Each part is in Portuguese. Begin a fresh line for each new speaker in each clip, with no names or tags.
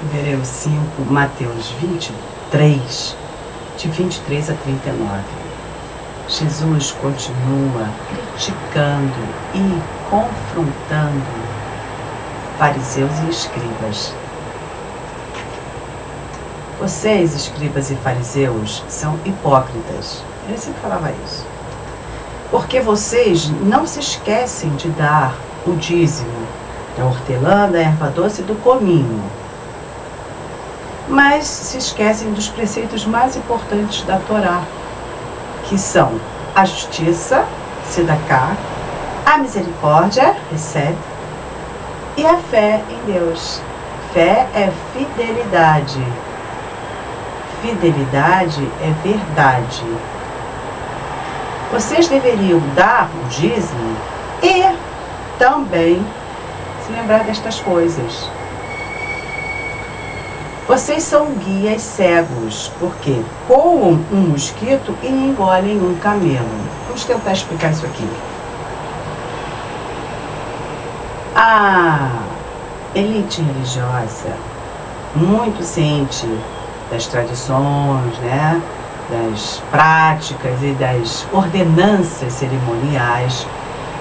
Hebreus 5, Mateus 23, de 23 a 39. Jesus continua criticando e confrontando fariseus e escribas. Vocês, escribas e fariseus, são hipócritas. Ele sempre falava isso. Porque vocês não se esquecem de dar o dízimo da hortelã, da erva doce e do cominho, mas se esquecem dos preceitos mais importantes da Torá, que são a justiça, tzedakah, a misericórdia, hesed, e a fé em Deus. Fé é fidelidade. Fidelidade é verdade. Vocês deveriam dar o dízimo e também se lembrar destas coisas. Vocês são guias cegos, porque coam um mosquito e engolem um camelo. Vamos tentar explicar isso aqui. A elite religiosa, muito ciente das tradições, né, das práticas e das ordenanças cerimoniais,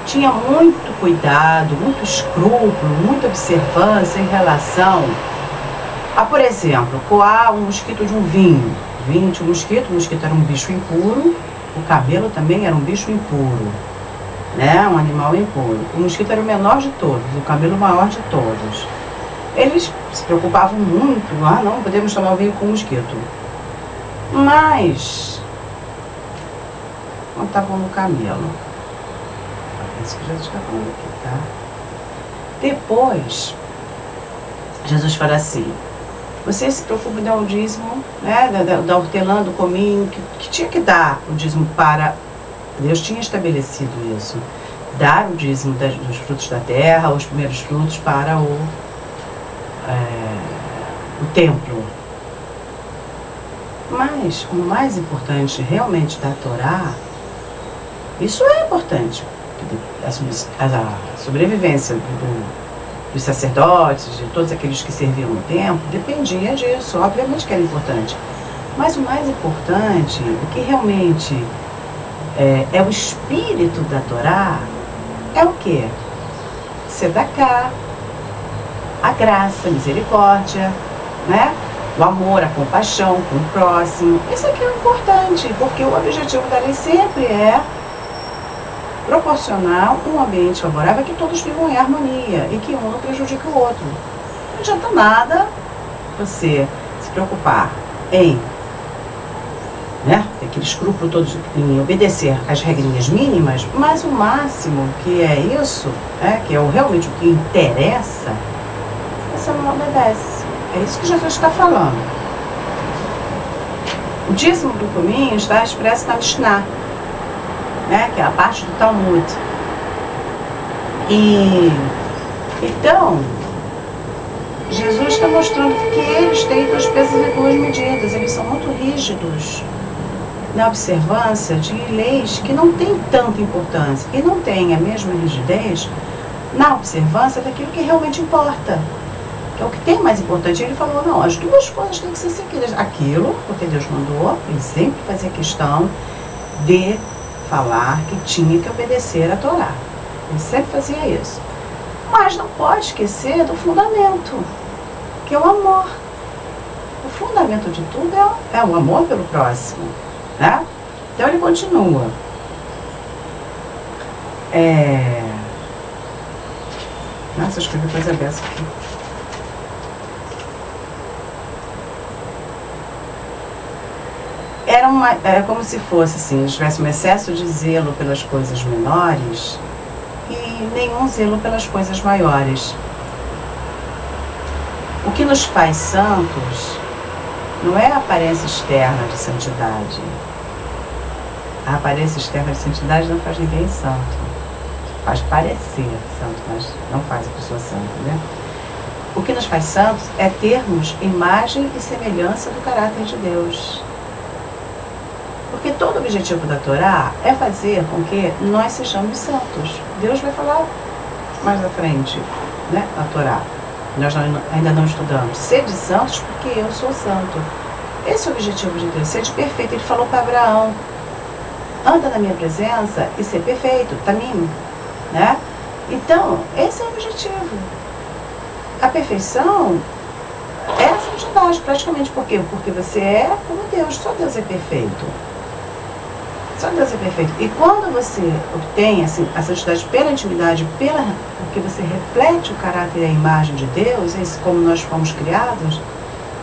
tinha muito cuidado, muito escrúpulo, muita observância em relação a, por exemplo, coar um mosquito de um vinho. Vinho de um mosquito, o mosquito era um bicho impuro, o camelo também era um bicho impuro, né? Um animal impuro. O mosquito era o menor de todos, o camelo o maior de todos. Eles se preocupavam muito, não podemos tomar o vinho com mosquito. Mas não estavam no camelo. É isso que Jesus está falando aqui, tá? Depois, Jesus fala assim: vocês se preocupam em dar o dízimo, né, da hortelã, do cominho, que tinha que dar o dízimo para... Deus tinha estabelecido isso. Dar o dízimo dos frutos da terra, os primeiros frutos para o templo. Mas o mais importante realmente da Torá, isso é importante. A sobrevivência dos sacerdotes, de todos aqueles que serviam no templo, dependia disso. Obviamente que era importante. Mas o mais importante, o que realmente é o espírito da Torá, é o quê? Tzedakah, a graça, a misericórdia, né? O amor, a compaixão com o próximo. Isso aqui é importante, porque o objetivo da lei sempre é proporcionar um ambiente favorável que todos vivam em harmonia e que um não prejudique o outro. Não adianta nada você se preocupar em, né, ter aquele escrúpulo todo em obedecer às regrinhas mínimas, mas o máximo que é isso, que é realmente o que interessa, você não obedece. É isso que Jesus está falando. O dízimo do cominho está expresso na Mishnah, né, que é a parte do Talmud. E então, Jesus está mostrando que eles têm duas peças e duas medidas. Eles são muito rígidos na observância de leis que não têm tanta importância e não têm a mesma rigidez na observância daquilo que realmente importa. Que é o que tem mais importante. Ele falou, não, as duas coisas têm que ser seguidas. Aquilo, porque Deus mandou, ele sempre fazia questão de falar que tinha que obedecer a Torá. Ele sempre fazia isso. Mas não pode esquecer do fundamento, que é o amor. O fundamento de tudo é o amor pelo próximo, né? Então ele continua. Nossa, eu escrevi coisa dessa aqui. Era como se fosse assim, tivesse um excesso de zelo pelas coisas menores e nenhum zelo pelas coisas maiores. O que nos faz santos não é a aparência externa de santidade. A aparência externa de santidade não faz ninguém santo. Faz parecer santo, mas não faz a pessoa santa, né? O que nos faz santos é termos imagem e semelhança do caráter de Deus. Porque todo o objetivo da Torá é fazer com que nós sejamos santos. Deus vai falar mais à frente, né, na Torá. nós ainda não estudamos. Sede santos porque eu sou santo. Esse é o objetivo de Deus, sede perfeito. Ele falou para Abraão, anda na minha presença e ser perfeito, tamim, né? Então, esse é o objetivo. A perfeição é a santidade, praticamente. Por quê? Porque você é como Deus, só Deus é perfeito. Só Deus é perfeito. E quando você obtém assim, a santidade pela intimidade, porque você reflete o caráter e a imagem de Deus, esse como nós fomos criados,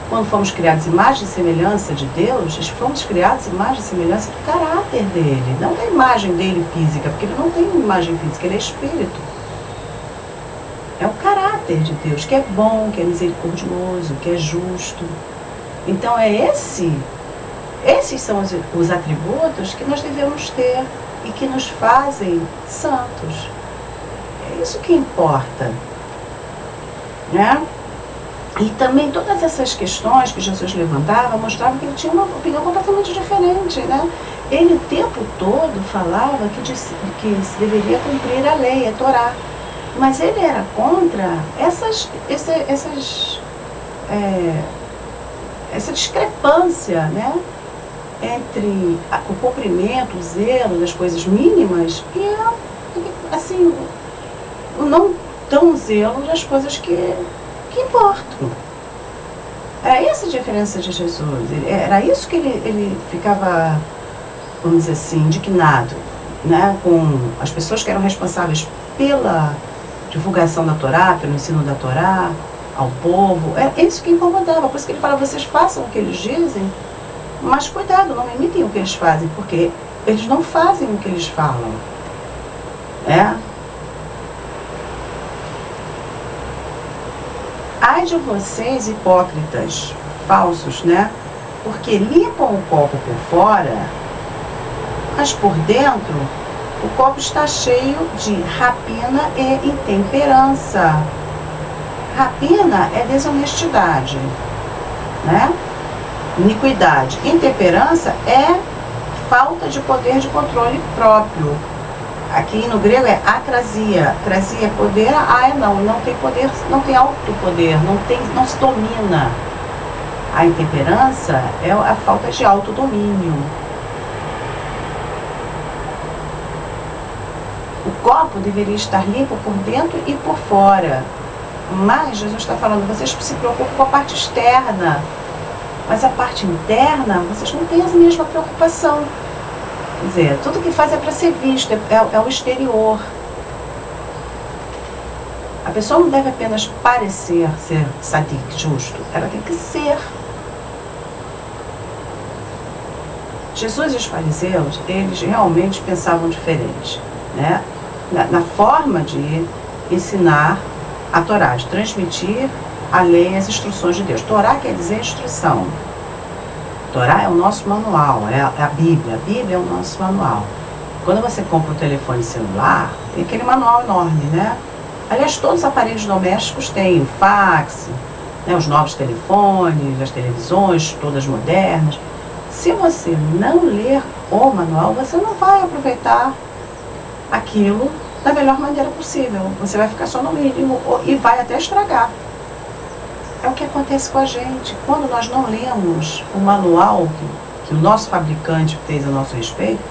quando fomos criados imagem e semelhança de Deus, fomos criados imagem e semelhança do caráter dele, não da imagem dele física, porque ele não tem imagem física, ele é espírito. É o caráter de Deus, que é bom, que é misericordioso, que é justo. Então esses são os atributos que nós devemos ter e que nos fazem santos. É isso que importa, né? E também todas essas questões que Jesus levantava mostravam que ele tinha uma opinião completamente diferente, né? Ele o tempo todo falava que se deveria cumprir a lei, a Torá. Mas ele era contra essa discrepância, né? Entre o cumprimento, o zelo das coisas mínimas e assim, o não tão zelo das coisas que importam. Era essa a diferença de Jesus. Era isso que ele ficava, vamos dizer assim, indignado, né? Com as pessoas que eram responsáveis pela divulgação da Torá, pelo ensino da Torá ao povo. É isso que incomodava. Por isso que ele fala, vocês façam o que eles dizem, mas cuidado, não imitem o que eles fazem, porque eles não fazem o que eles falam. Ai de vocês, hipócritas, falsos, né? Porque limpam o copo por fora, mas por dentro o copo está cheio de rapina e intemperança. Rapina é desonestidade, né? Iniquidade. Intemperança é falta de poder de controle próprio. Aqui no grego é acrasia. Acrasia é poder, não tem poder, não tem autopoder, não se domina. A intemperança é a falta de autodomínio. O copo deveria estar limpo por dentro e por fora. Mas Jesus está falando, vocês se preocupam com a parte externa. Mas a parte interna, vocês não têm a mesma preocupação. Quer dizer, tudo que faz é para ser visto, é o exterior. A pessoa não deve apenas parecer ser sadik, justo. Ela tem que ser. Jesus e os fariseus, eles realmente pensavam diferente, né? Na forma de ensinar a Torá, de transmitir a lei e as instruções de Deus. Torá quer dizer instrução. Torá é o nosso manual, é a Bíblia. A Bíblia é o nosso manual. Quando você compra um telefone celular, tem aquele manual enorme, né? Aliás, todos os aparelhos domésticos têm o fax, né, os novos telefones, as televisões, todas modernas. Se você não ler o manual, você não vai aproveitar aquilo da melhor maneira possível. Você vai ficar só no mínimo e vai até estragar. É o que acontece com a gente. Quando nós não lemos o manual que o nosso fabricante fez a nosso respeito,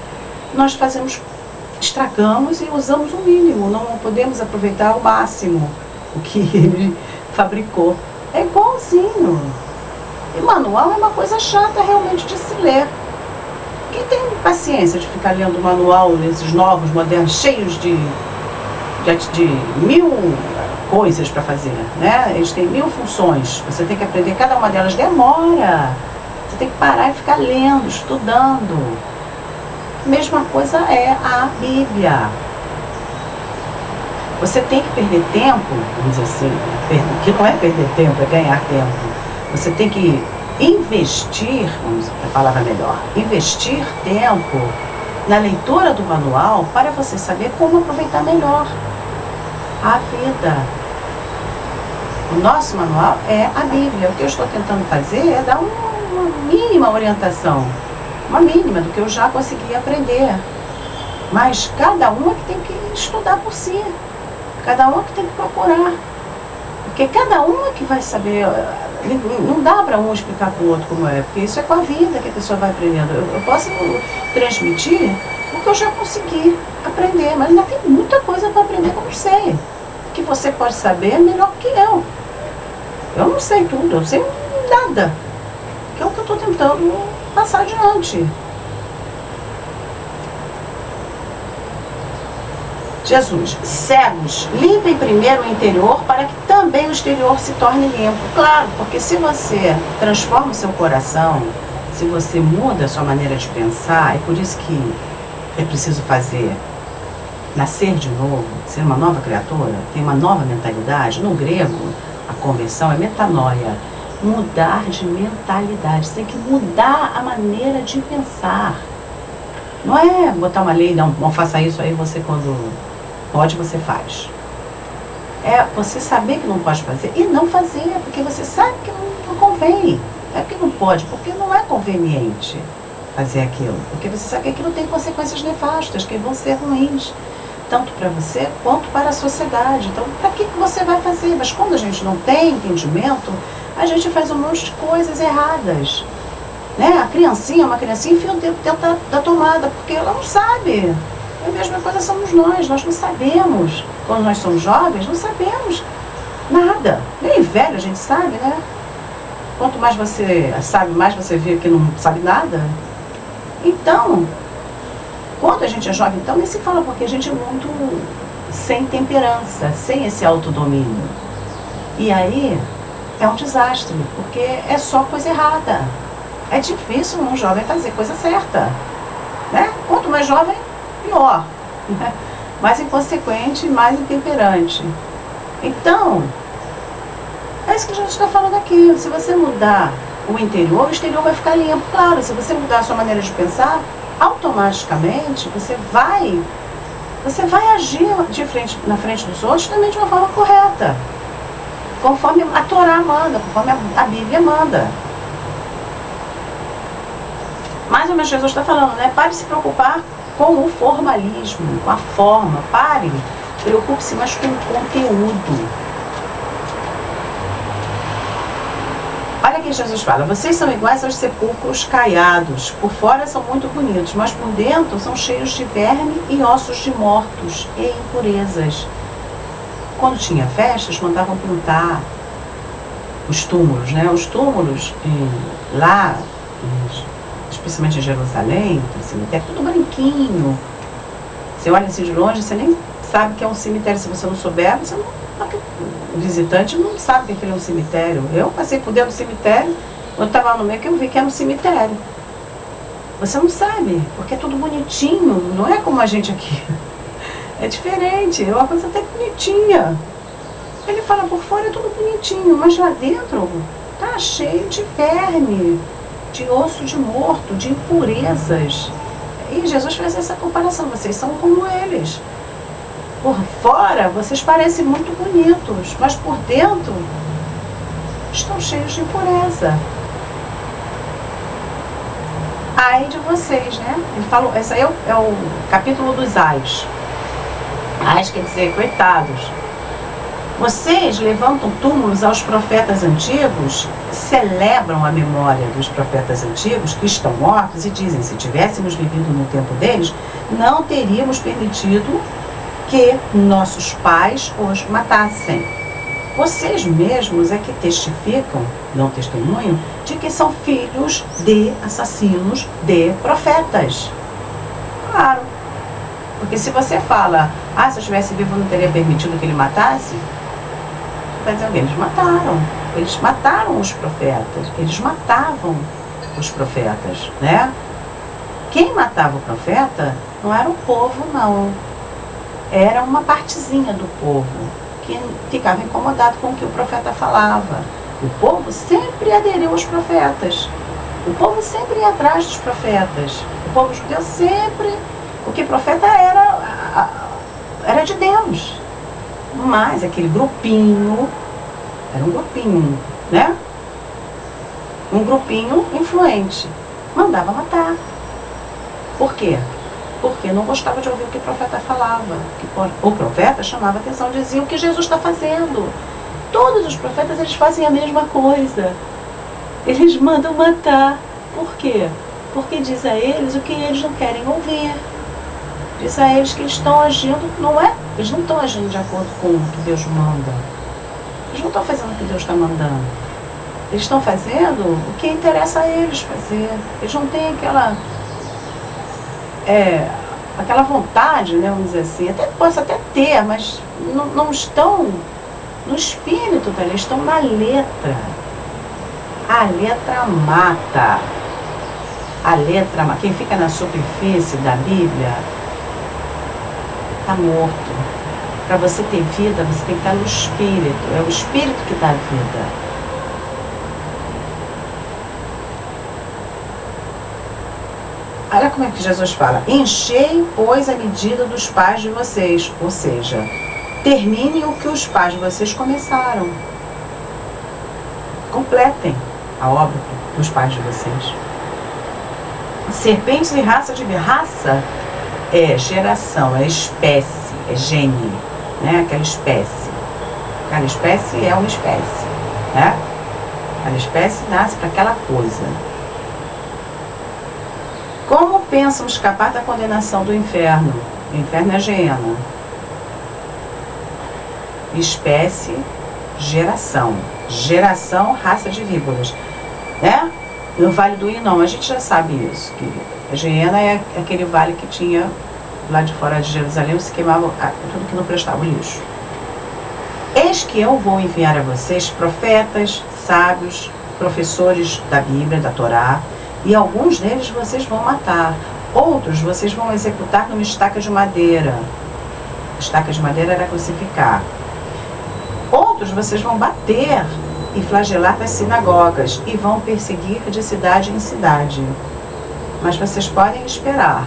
nós estragamos e usamos o mínimo. Não podemos aproveitar ao máximo o que ele fabricou. É igualzinho. E manual é uma coisa chata realmente de se ler. Quem tem paciência de ficar lendo o manual nesses novos, modernos, cheios de 1000 coisas para fazer, né? Eles têm 1000 funções, você tem que aprender cada uma delas, demora. Você tem que parar e ficar lendo, estudando. Mesma coisa é a Bíblia. Você tem que perder tempo, vamos dizer assim, que não é perder tempo, é ganhar tempo. Você tem que investir, a palavra melhor, investir tempo na leitura do manual para você saber como aproveitar melhor a vida. O nosso manual é a Bíblia. O que eu estou tentando fazer é dar uma mínima orientação, uma mínima do que eu já consegui aprender. Mas cada um é que tem que estudar por si. Cada um é que tem que procurar. Porque cada um é que vai saber, não dá para um explicar para o outro como é, porque isso é com a vida que a pessoa vai aprendendo. Eu posso transmitir o que eu já consegui aprender, mas ainda tem muita coisa para aprender que eu não sei. O que você pode saber é melhor que eu. Eu não sei tudo, eu sei nada. Que é o que eu estou tentando passar adiante. Jesus, cegos, limpem primeiro o interior para que também o exterior se torne limpo. Claro, porque se você transforma o seu coração, se você muda a sua maneira de pensar, é por isso que é preciso fazer, nascer de novo, ser uma nova criatura, ter uma nova mentalidade. No grego, a conversão é metanoia, mudar de mentalidade. Você tem que mudar a maneira de pensar. Não é botar uma lei, não faça isso, aí você quando pode, você faz. É você saber que não pode fazer e não fazer, porque você sabe que não convém. É porque não pode, porque não é conveniente fazer aquilo. Porque você sabe que aquilo tem consequências nefastas, que vão ser ruins, tanto para você quanto para a sociedade. Então, para que você vai fazer? Mas quando a gente não tem entendimento, a gente faz um monte de coisas erradas. Né? A criancinha, uma criancinha enfia o dedo dentro da tomada, porque ela não sabe. A mesma coisa somos nós não sabemos. Quando nós somos jovens, não sabemos nada. Nem velho a gente sabe, né? Quanto mais você sabe, mais você vê que não sabe nada. Então, quando a gente é jovem, então nem se fala, porque a gente é muito sem temperança, sem esse autodomínio. E aí é um desastre, porque é só coisa errada. É difícil um jovem fazer coisa certa. Né? Quanto mais jovem, pior. Né? Mais inconsequente, mais intemperante. Então, é isso que a gente está falando aqui. Se você mudar o interior, o exterior vai ficar limpo. Claro, se você mudar a sua maneira de pensar, automaticamente você vai agir na frente dos outros também de uma forma correta. Conforme a Torá manda, conforme a Bíblia manda. Mais ou menos Jesus está falando, né? Pare de se preocupar com o formalismo, com a forma. Pare, preocupe-se mais com o conteúdo. Olha que Jesus fala, vocês são iguais aos sepulcros caiados. Por fora são muito bonitos, mas por dentro são cheios de verme e ossos de mortos e impurezas. Quando tinha festas, mandavam pintar os túmulos, né? Os túmulos lá, especialmente em Jerusalém, o cemitério, tudo branquinho. Você olha assim de longe, você nem sabe que é um cemitério. Se você não souber, o visitante não sabe que aquilo é um cemitério. Eu passei por dentro do cemitério, eu estava no meio que eu vi que era um cemitério. Você não sabe, porque é tudo bonitinho, não é como a gente aqui. É diferente, é uma coisa até bonitinha. Ele fala, por fora é tudo bonitinho, mas lá dentro tá cheio de verme, de osso de morto, de impurezas. E Jesus fez essa comparação, vocês são como eles. Por fora, vocês parecem muito bonitos, mas por dentro estão cheios de impureza. Ai de vocês, né? Ele falou, esse aí é o capítulo dos ais. Ais quer dizer, coitados. Vocês levantam túmulos aos profetas antigos, celebram a memória dos profetas antigos que estão mortos e dizem, se tivéssemos vivido no tempo deles, não teríamos permitido que nossos pais os matassem. Vocês mesmos é que testificam, não testemunham, de que são filhos de assassinos de profetas. Claro. Porque se você fala, se eu estivesse vivo não teria permitido que ele matasse, vai dizer, eles mataram. Eles mataram os profetas. Eles matavam os profetas, né? Quem matava o profeta não era o povo, não. Era uma partezinha do povo que ficava incomodado com o que o profeta falava. O povo sempre aderiu aos profetas. O povo sempre ia atrás dos profetas. O povo judeu sempre... Porque profeta era de Deus. Mas aquele grupinho, era um grupinho, né? Um grupinho influente. Mandava matar. Por quê? Porque não gostava de ouvir o que o profeta falava. O profeta chamava atenção, dizia o que Jesus está fazendo. todos os profetas eles fazem a mesma coisa. Eles mandam matar. Por quê? Porque diz a eles o que eles não querem ouvir. Diz a eles que eles estão agindo, não é? Eles não estão agindo de acordo com o que Deus manda. Eles não estão fazendo o que Deus está mandando. Eles estão fazendo o que interessa a eles fazer. Eles não têm aquela vontade, né, vamos dizer assim. Posso até ter, mas não estão no espírito, tá? Eles estão na letra. A letra mata. A letra mata. Quem fica na superfície da Bíblia está morto. Para você ter vida, você tem que estar no espírito. É o espírito que dá vida. Olha como é que Jesus fala. Enchei, pois, a medida dos pais de vocês. Ou seja, terminem o que os pais de vocês começaram. Completem a obra dos pais de vocês. Serpentes e raça de raça é geração, é espécie, é gene, né? Aquela espécie. Aquela espécie é uma espécie, né? Aquela espécie nasce para aquela coisa. Como pensam escapar da condenação do inferno? O inferno é Geena. Espécie, geração. Geração, raça de víboras. Né? No Vale do Inom, a gente já sabe isso. Que a Geena é aquele vale que tinha lá de fora de Jerusalém, se queimava tudo que não prestava, o lixo. Eis que eu vou enviar a vocês profetas, sábios, professores da Bíblia, da Torá, e alguns deles vocês vão matar. Outros vocês vão executar numa estaca de madeira. Estaca de madeira era crucificar. Outros vocês vão bater e flagelar nas sinagogas e vão perseguir de cidade em cidade. Mas vocês podem esperar,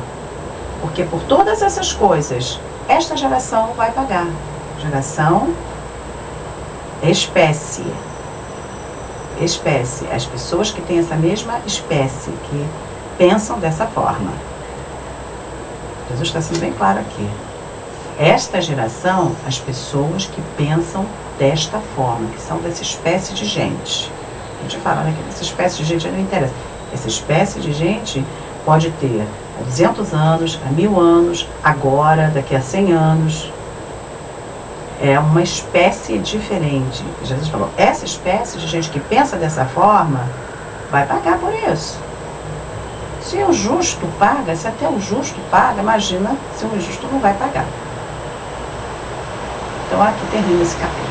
porque por todas essas coisas, esta geração vai pagar. Geração, espécie. Espécie, as pessoas que têm essa mesma espécie, que pensam dessa forma. Jesus está sendo bem claro aqui. Esta geração, as pessoas que pensam desta forma, que são dessa espécie de gente. A gente fala, né, que essa espécie de gente não interessa. Essa espécie de gente pode ter há 200 anos, há 1000 anos, agora, daqui a 100 anos. É uma espécie diferente. Jesus falou, essa espécie de gente que pensa dessa forma vai pagar por isso. Se o justo paga, se até o justo paga, imagina se o injusto não vai pagar. Então aqui termina esse capítulo.